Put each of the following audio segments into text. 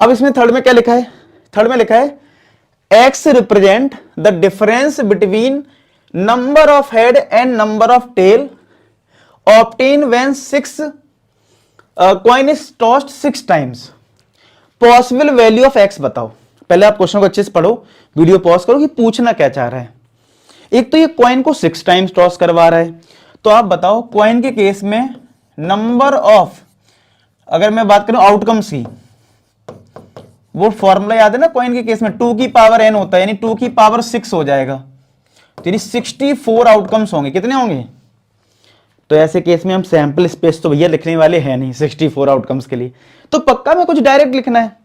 अब इसमें थर्ड में क्या लिखा है, थर्ड में लिखा है X represent the difference between number of head and number of tail obtain when 6 coin is tossed 6 times, possible value of X बताओ। पहले आप क्वेश्चन को अच्छे से पढ़ो, वीडियो पॉज करो कि पूछना क्या चाह रहा है। एक तो ये कॉइन को 6 टाइम्स टॉस करवा रहा है, तो आप बताओ कॉइन के केस में नंबर ऑफ, अगर मैं बात करूं आउटकम्स की, वो फॉर्मूला याद है ना, कॉइन के केस में 2 की पावर n होता है, यानी 2 की पावर 6 हो जाएगा, तो यानी 64 आउटकम्स होंगे। कितने होंगे? तो ऐसे केस में हम सैंपल स्पेस तो भैया लिखने वाले हैं नहीं 64 आउटकम्स के लिए, तो पक्का में कुछ डायरेक्ट लिखना है।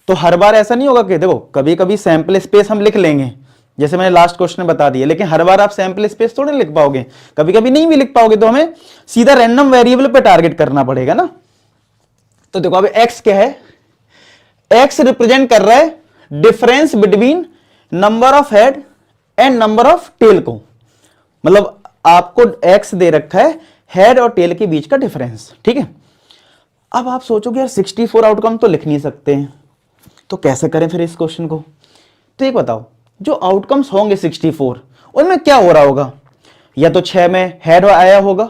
तो हर बार ऐसा नहीं होगा कि देखो कभी कभी सैंपल स्पेस हम लिख लेंगे, जैसे मैंने लास्ट क्वेश्चन में बता दिया, लेकिन हर बार आप सैंपल स्पेस थोड़ी लिख पाओगे, कभी कभी नहीं भी लिख पाओगे, तो हमें सीधा रैंडम वेरिएबल पे टारगेट करना पड़ेगा ना। तो देखो अब एक्स क्या है, एक्स रिप्रेजेंट कर रहा है difference between number of head and number of tail को, मतलब आपको एक्स दे रखा है हेड और टेल के बीच का डिफरेंस, ठीक है। अब आप सोचोगे यार 64 आउटकम तो लिख नहीं सकते हैं, तो कैसे करें फिर इस क्वेश्चन को? तो एक बताओ, जो आउटकम्स होंगे 64 उनमें क्या हो रहा होगा, या तो 6 में हेड आया होगा,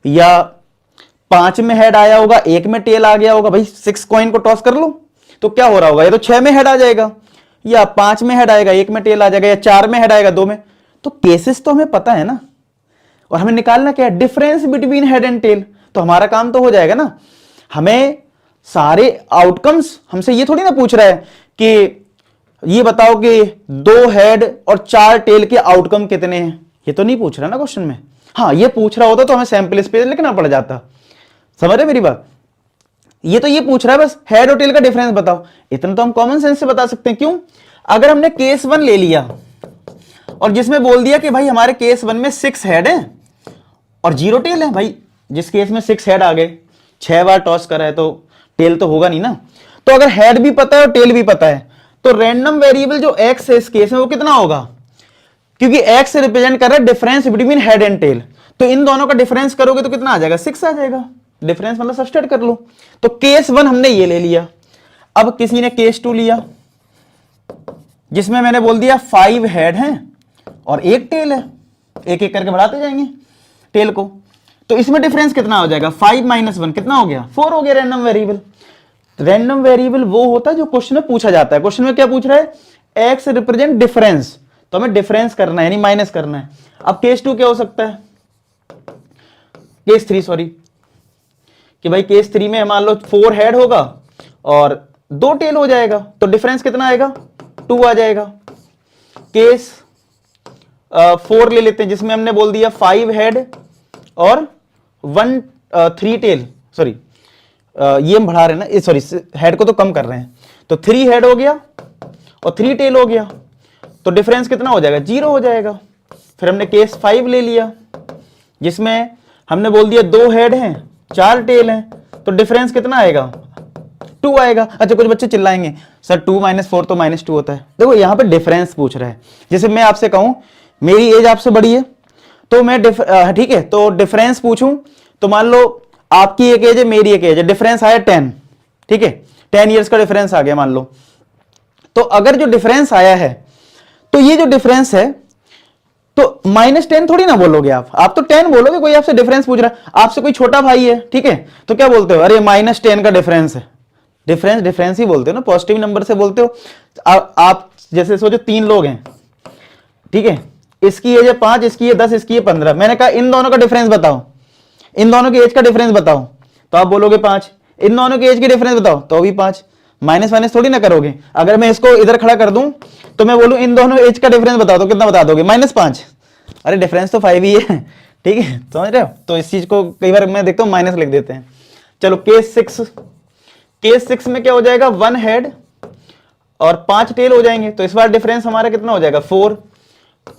या 5 में हेड आया होगा, 1 में टेल आ गया होगा। भाई 6 कॉइन को टॉस कर लो तो क्या हो रहा होगा, या तो 6 में हेड आ जाएगा, या 5 में हेड आएगा, 1 में टेल आ जाएगा, या 4 में हेड आएगा, 2 में। तो केसेस तो हमें पता है ना, और हमें निकालना क्या है, difference between head and tail. तो हमारा काम तो हो जाएगा ना। हमें सारे आउटकम्स, हमसे ये थोड़ी ना पूछ रहा है कि ये बताओ कि 2 हेड और 4 टेल के आउटकम कितने हैं, ये तो नहीं पूछ रहा ना क्वेश्चन में। हाँ, ये पूछ रहा होता तो हमें सैंपल स्पेस लिखना पड़ जाता। समझ रहे मेरी बात? ये तो ये पूछ रहा है बस हेड और टेल का डिफरेंस बताओ, इतना तो हम कॉमन सेंस से बता सकते हैं। क्यों? अगर हमने केस 1 ले लिया और जिसमें बोल दिया कि भाई हमारे केस 1 में 6 हेड है और 0 टेल है, भाई जिस केस में 6 हेड आ गए, 6 बार टॉस करा है तो टेल तो होगा नहीं ना। तो अगर हेड भी पता है और टेल भी पता है, तो रैंडम वेरिएबल जो एक्स है इस केस में वो कितना होगा, क्योंकि एक्स रिप्रेजेंट कर रहा है difference between head and tail, तो इन दोनों का डिफरेंस करोगे तो कितना आ जाएगा, 6 आ जाएगा। डिफरेंस मतलब सब्सट्रैक्ट कर लो। तो केस 1 हमने ये ले लिया। अब किसी ने केस 2 लिया जिसमें मैंने बोल दिया 5 हेड हैं और 1 टेल है, एक एक करके बढ़ाते जाएंगे टेल को। तो इसमें डिफरेंस कितना हो जाएगा, 5 - 1 कितना हो गया, 4 हो गया रैंडम वेरिएबल। रैंडम वेरिएबल वो होता है जो क्वेश्चन में पूछा जाता है। क्वेश्चन में क्या पूछ रहा है, एक्स रिप्रेजेंट डिफरेंस, तो हमें डिफरेंस करना है यानी माइनस करना है। अब केस 2 क्या हो सकता है, केस 3 सॉरी, कि भाई केस 3 में मान लो 4 हेड होगा और 2 टेल हो जाएगा, तो डिफरेंस कितना आएगा, 2 आ जाएगा। केस 4 ले लेते हैं जिसमें हमने बोल दिया 5 हेड और 3 टेल, सॉरी ये हम बढ़ा रहे हैं ना, सॉरी हेड को तो कम कर रहे हैं, तो 3 हेड हो गया और 3 टेल हो गया, तो डिफरेंस कितना हो जाएगा, 0 हो जाएगा। फिर हमने केस 5 ले लिया जिसमें हमने बोल दिया 2 हेड हैं 4 टेल हैं, तो डिफरेंस कितना आएगा, 2 आएगा। अच्छा कुछ बच्चे चिल्लाएंगे सर 2 - 4 तो -2 होता है। देखो यहां पे डिफरेंस पूछ रहा है। जैसे मैं आपसे कहूं मेरी एज आपसे बड़ी है तो मैं ठीक है, तो डिफरेंस पूछूं तो मान लो आपकी एक एज है मेरी एक एज है, डिफरेंस आया 10, ठीक है 10 ईयर्स का डिफरेंस आ गया मान लो। तो अगर जो डिफरेंस आया है तो ये जो डिफरेंस है तो -10 थोड़ी ना बोलोगे आप तो 10 बोलोगे। कोई आपसे डिफरेंस पूछ रहा है, आपसे कोई छोटा भाई है, ठीक है, तो क्या बोलते हो, अरे -10 का डिफरेंस है। डिफरेंस ही बोलते हो ना, पॉजिटिव नंबर से बोलते हो। आप जैसे सोचो 3 लोग हैं, ठीक है, इसकी एज है 5, इसकी है 10, इसकी है 15। मैंने कहा इन दोनों का डिफरेंस बताओ, इन दोनों की एज का डिफरेंस बताओ, तो आप बोलोगे 5। इन दोनों की एज की डिफरेंस बताओ तो भी 5। माइनस थोड़ी ना करोगे। अगर मैं इसको इधर खड़ा कर दूं तो मैं बोलूं इन दोनों एज का डिफरेंस बताओ तो कितना बता दोगे, -5। अरे डिफरेंस तो 5 ही है, ठीक है, समझ रहे हो। तो इस चीज को कई बार मैं देखता हूं माइनस लिख देते हैं। चलो केस 6 में क्या हो जाएगा, 1 हेड और 5 टेल हो जाएंगे, तो इस बार डिफरेंस हमारा कितना हो जाएगा, 4।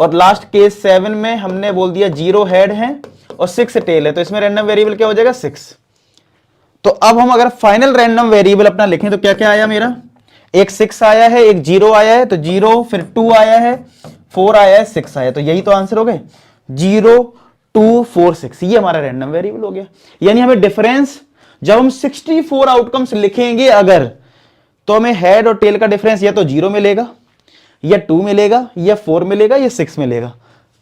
और लास्ट केस 7 में हमने बोल दिया 0 हेड है और 6 टेल है, तो इसमें रैंडम वेरिएबल क्या हो जाएगा, 6। तो अब हम अगर फाइनल रैंडम वेरिएबल अपना लिखें तो क्या क्या आया मेरा, एक 6 आया है, एक 0 आया है, तो 0 फिर 2 आया है, 4 आया है, 6 आया, तो यही तो आंसर हो गए 0 2 4 6। ये हमारा रैंडम वेरिएबल हो गया। यानी हमें डिफरेंस जब हम 64 आउटकम्स लिखेंगे अगर, तो हमें हेड और टेल का डिफरेंस या तो 0 मिलेगा, या 2 मिलेगा, या 4 मिलेगा, या 6 मिलेगा।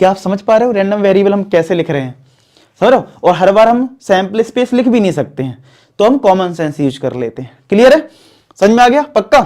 क्या आप समझ पा रहे हो रैंडम वेरिएबल हम कैसे लिख रहे हैं? समझ रहे हो? और हर बार हम सैंपल स्पेस लिख भी नहीं सकते हैं, तो हम कॉमन सेंस यूज कर लेते हैं। क्लियर है? समझ में आ गया? पक्का?